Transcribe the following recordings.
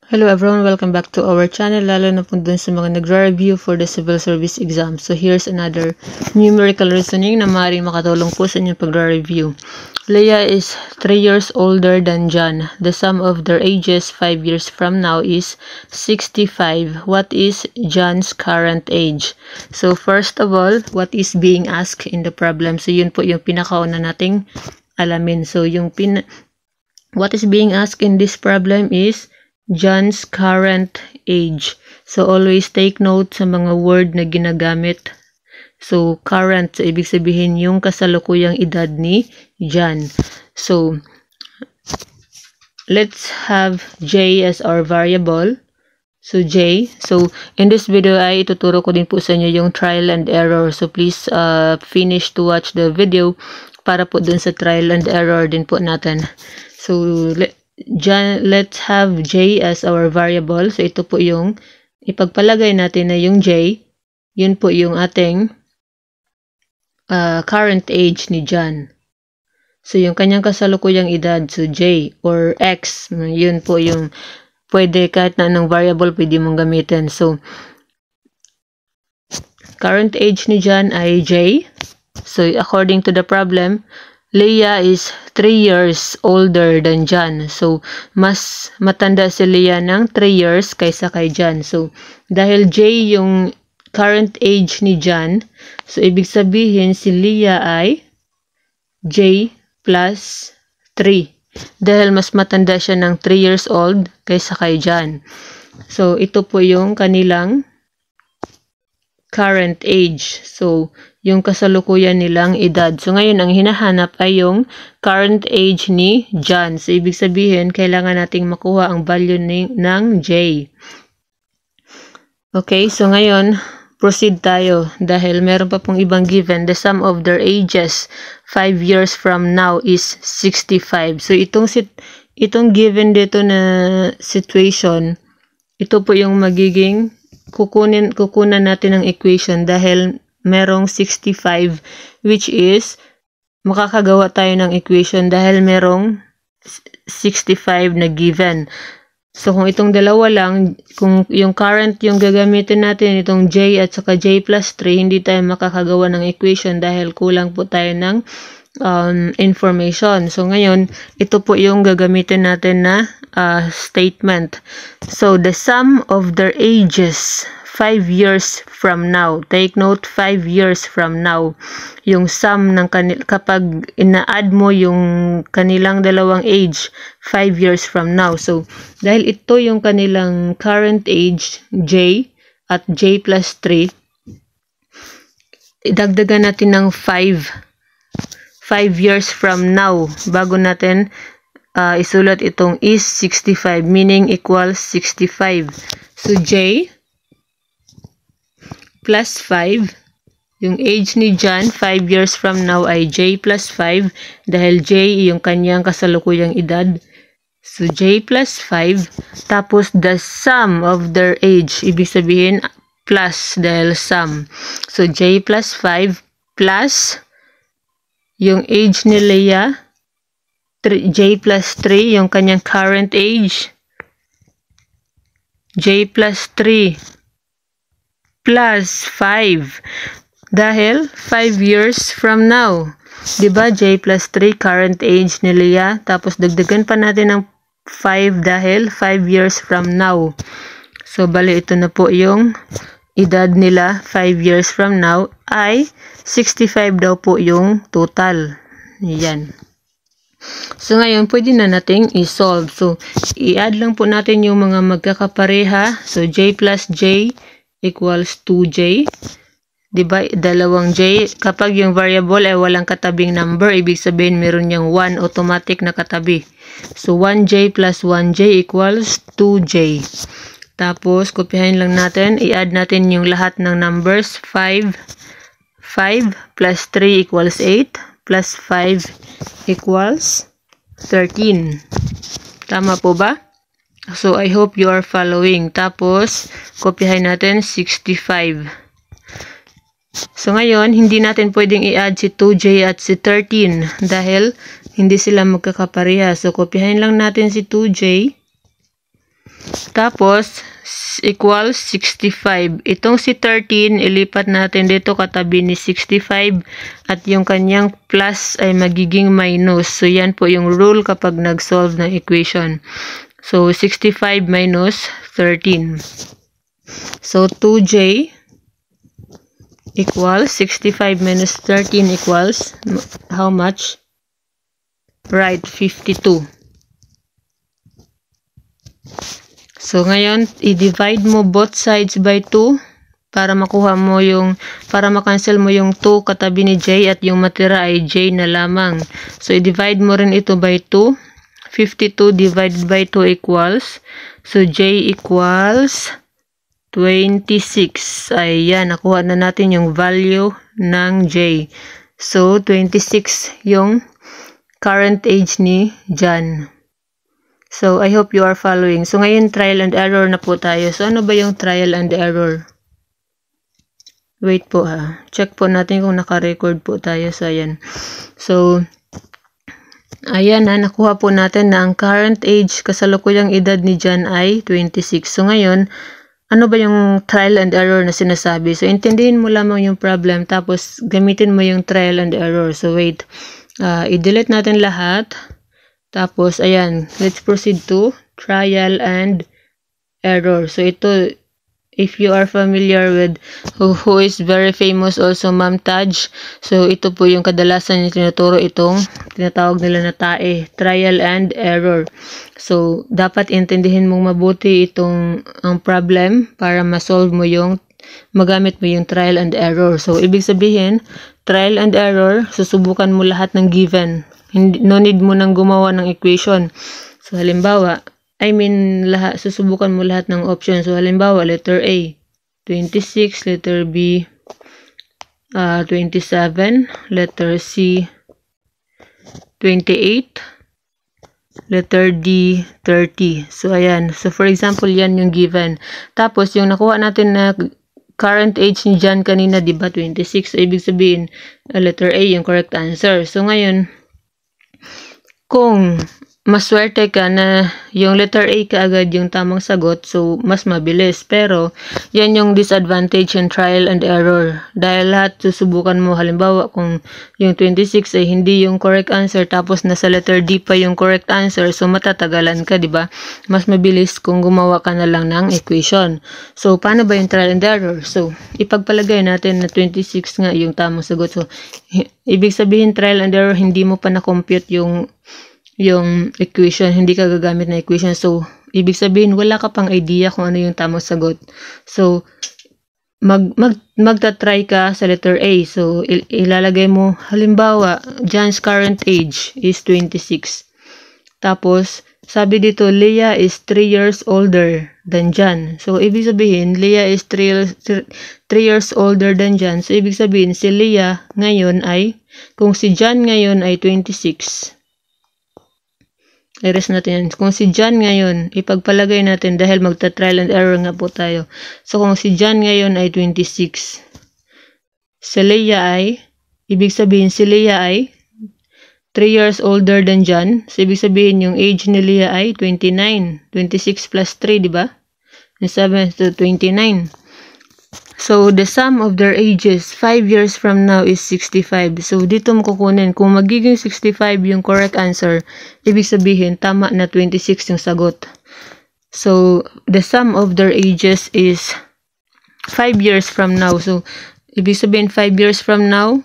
Hello everyone, welcome back to our channel, lalo na po dun sa mga nagre-review for the civil service exam. So here's another numerical reasoning na maaaring makatulong po sa inyong pagre-review. Leah is 3 years older than John. The sum of their ages 5 years from now is 65. What is John's current age? So first of all, what is being asked in the problem? So yun po yung pinakauna nating alamin. So yung what is being asked in this problem is John's current age. So, always take note sa mga word na ginagamit. So, current, so ibig sabihin yung kasalukuyang edad ni John. So, let's have J as our variable. So, J. So, in this video ay ituturo ko din po sa inyo yung trial and error. So, please finish to watch the video para po dun sa trial and error din po natin. So, let's have J as our variable. So, ito po yung ipagpalagay natin na yung J. Yun po yung ating current age ni John. So, yung kanyang kasalukuyang edad. So, J or X. Yun po yung pwede kahit na anong variable pwede mong gamitin. So, current age ni John ay J. So, according to the problem, Leah is 3 years older than John. So, mas matanda si Leah ng 3 years kaysa kay John. So, dahil J yung current age ni John, so ibig sabihin si Leah ay J plus 3. Dahil mas matanda siya ng 3 years old kaysa kay John. So, ito po yung kanilang current age. So, yung kasalukuyan nilang edad. So, ngayon, ang hinahanap ay yung current age ni John. So, ibig sabihin, kailangan nating makuha ang value ng J. Okay, so ngayon, proceed tayo. Dahil meron pa pong ibang given. The sum of their ages 5 years from now is 65. So, itong given dito na situation, ito po yung magiging kukunan natin ng equation dahil merong 65 which is makakagawa tayo ng equation dahil merong 65 na given. So, kung itong dalawa lang, kung yung current yung gagamitin natin, itong J at saka J plus 3, hindi tayo makakagawa ng equation dahil kulang po tayo ng information. So, ngayon, ito po yung gagamitin natin na statement. So, the sum of their ages 5 years from now. Take note, 5 years from now. Yung sum ng kapag ina-add mo yung kanilang dalawang age, 5 years from now. So, dahil ito yung kanilang current age, J, at J plus 3, idagdagan natin ng 5 years from now bago natin isulat itong is 65, meaning equals 65. So, J plus 5, yung age ni John 5 years from now ay J plus 5 dahil J yung kanyang kasalukuyang edad. So, J plus 5, tapos the sum of their age, ibig sabihin plus dahil sum. So, J plus 5 plus yung age ni Leah, J plus 3, yung kanyang current age, J plus 3 plus 5 dahil 5 years from now. Diba? J plus 3 current age ni Leah, tapos dagdagan pa natin ng 5 dahil 5 years from now. So, bali ito na po yung edad nila 5 years from now ay 65 daw po yung total. Yan. So, ngayon, pwede na nating i-solve. So, i-add lang po natin yung mga magkakapareha. So, J plus J equals 2J. Diba? Dalawang J. Kapag yung variable ay walang katabing number, ibig sabihin meron niyang 1 automatic na katabi. So, 1J plus 1J equals 2J. Tapos, kopyahin lang natin. I-add natin yung lahat ng numbers. 5 plus 3 equals 8. Plus 5 equals 13. Tama po ba? So, I hope you are following. Tapos, kopyahin natin 65. So, ngayon, hindi natin pwedeng i-add si 2J at si 13 dahil hindi sila magkakapareha. So, kopyahin lang natin si 2J Tapos, equals 65. Itong si 13, ilipat natin dito katabi ni 65 at yung kanyang plus ay magiging minus. So, yan po yung rule kapag nag-solve ng equation. So, 65 minus 13. So, 2j equals 65 minus 13 equals how much? Right, 52. So, ngayon, i-divide mo both sides by 2 para makuha mo yung, para makancel mo yung 2 katabi ni j at yung matira ay j na lamang. So, i-divide mo rin ito by 2. 52 divided by 2 equals, so j equals 26. Ayan, nakuha na natin yung value ng j. So, 26 yung current age ni John. So, I hope you are following. So, ngayon, trial and error na po tayo. So, ano ba yung trial and error? Wait po ha. Check po natin kung naka-record po tayo. So, ayan. So, ayan na, nakuha po natin na ang current age, kasalukuyang edad ni John ay 26. So, ngayon, ano ba yung trial and error na sinasabi? So, intindihin mo lamang yung problem, tapos gamitin mo yung trial and error. So, wait. I-delete natin lahat. Tapos, ayan, let's proceed to trial and error. So, ito, if you are familiar with who is very famous also, Ma'am Taj. So, ito po yung kadalasan yung tinuturo itong tinatawag nila na TAE, trial and error. So, dapat intindihin mong mabuti itong ang problem para ma-solve mo yung, magamit mo yung trial and error. So, ibig sabihin, trial and error, susubukan mo lahat ng given. No need mo nang gumawa ng equation. So, halimbawa, susubukan mo lahat ng options. So, halimbawa, letter A, 26, letter B, 27, letter C, 28, letter D, 30. So, ayan. So, for example, yan yung given. Tapos, yung nakuha natin na current age ni John kanina, diba, 26. So, ibig sabihin, letter A yung correct answer. So, ngayon, kung maswerte ka na yung letter A kaagad yung tamang sagot, so mas mabilis. Pero, yan yung disadvantage ng trial and error. Dahil lahat susubukan mo, halimbawa, kung yung 26 ay hindi yung correct answer, tapos nasa letter D pa yung correct answer, so matatagalan ka, diba? Mas mabilis kung gumawa ka na lang ng equation. So, paano ba yung trial and error? So, ipagpalagay natin na 26 nga yung tamang sagot. So, ibig sabihin, trial and error, hindi mo pa na-compute yung equation, hindi ka gagamit na equation. So, ibig sabihin, wala ka pang idea kung ano yung tamang sagot. So, magta-try ka sa letter A. So, ilalagay mo, halimbawa, John's current age is 26. Tapos, sabi dito, Leah is 3 years older than John. So, ibig sabihin, Leah is 3 years older than John. So, ibig sabihin, si Leah ngayon ay, kung si John ngayon ay 26, i-rest natin yan. Kung si John ngayon, ipagpalagay natin dahil magta-trial and error nga po tayo. So, kung si John ngayon ay 26, si Leah ay, ibig sabihin, si Leah ay 3 years older than John. So, ibig sabihin, yung age ni Leah ay 29. 26 plus 3, diba? 7 to 29. So, the sum of their ages 5 years from now is 65. So, dito mo kukunin. Kung magiging 65 yung correct answer, ibig sabihin, tama na 26 yung sagot. So, the sum of their ages is 5 years from now. So, ibig sabihin, 5 years from now.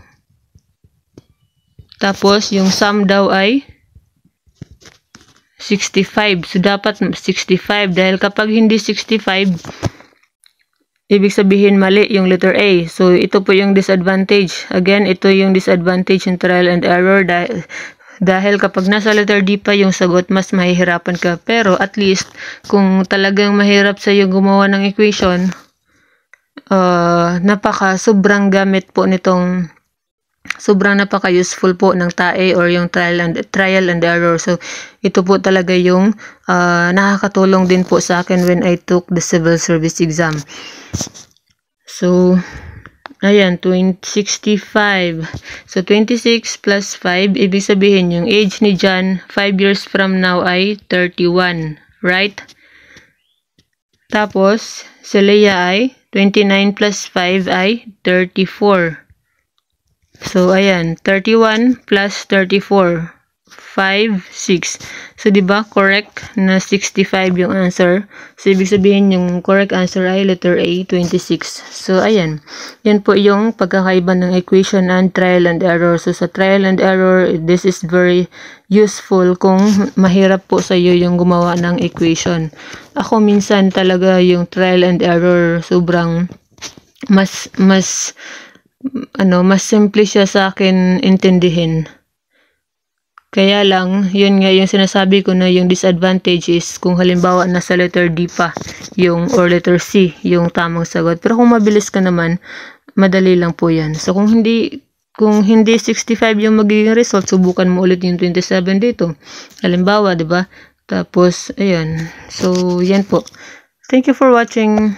Tapos, yung sum daw ay 65. So, dapat 65. Dahil kapag hindi 65, ibig sabihin mali yung letter A. So, ito po yung disadvantage. Again, ito yung disadvantage ng trial and error dahil kapag nasa letter D pa yung sagot, mas mahihirapan ka. Pero at least, kung talagang mahirap sa iyo gumawa ng equation, sobrang gamit po nitong, sobrang napaka-useful po ng TAE or yung trial and error. So, ito po talaga yung nakakatulong din po sa akin when I took the civil service exam. So, ayan, 65. So, 26 plus 5, ibig sabihin yung age ni John 5 years from now ay 31. Right? Tapos, si Leah ay 29 plus 5 ay 34. So, ayan, 31 plus 34. 5, 6. So, diba, correct na 65 yung answer. So, ibig sabihin yung correct answer ay letter A, 26. So, ayan. Yan po yung pagkakaiba ng equation and trial and error. So, sa trial and error, this is very useful kung mahirap po sa iyo yung gumawa ng equation. Ako minsan talaga yung trial and error sobrang mas simple siya sa akin intindihin. Kaya lang, yun nga yung sinasabi ko na yung disadvantage is kung halimbawa nasa letter D pa or letter C yung tamang sagot. Pero kung mabilis ka naman, madali lang po yan. So kung hindi 65 yung magiging result, subukan mo ulit yung 27 dito. Halimbawa, 'di ba? Tapos ayun. So yan po. Thank you for watching.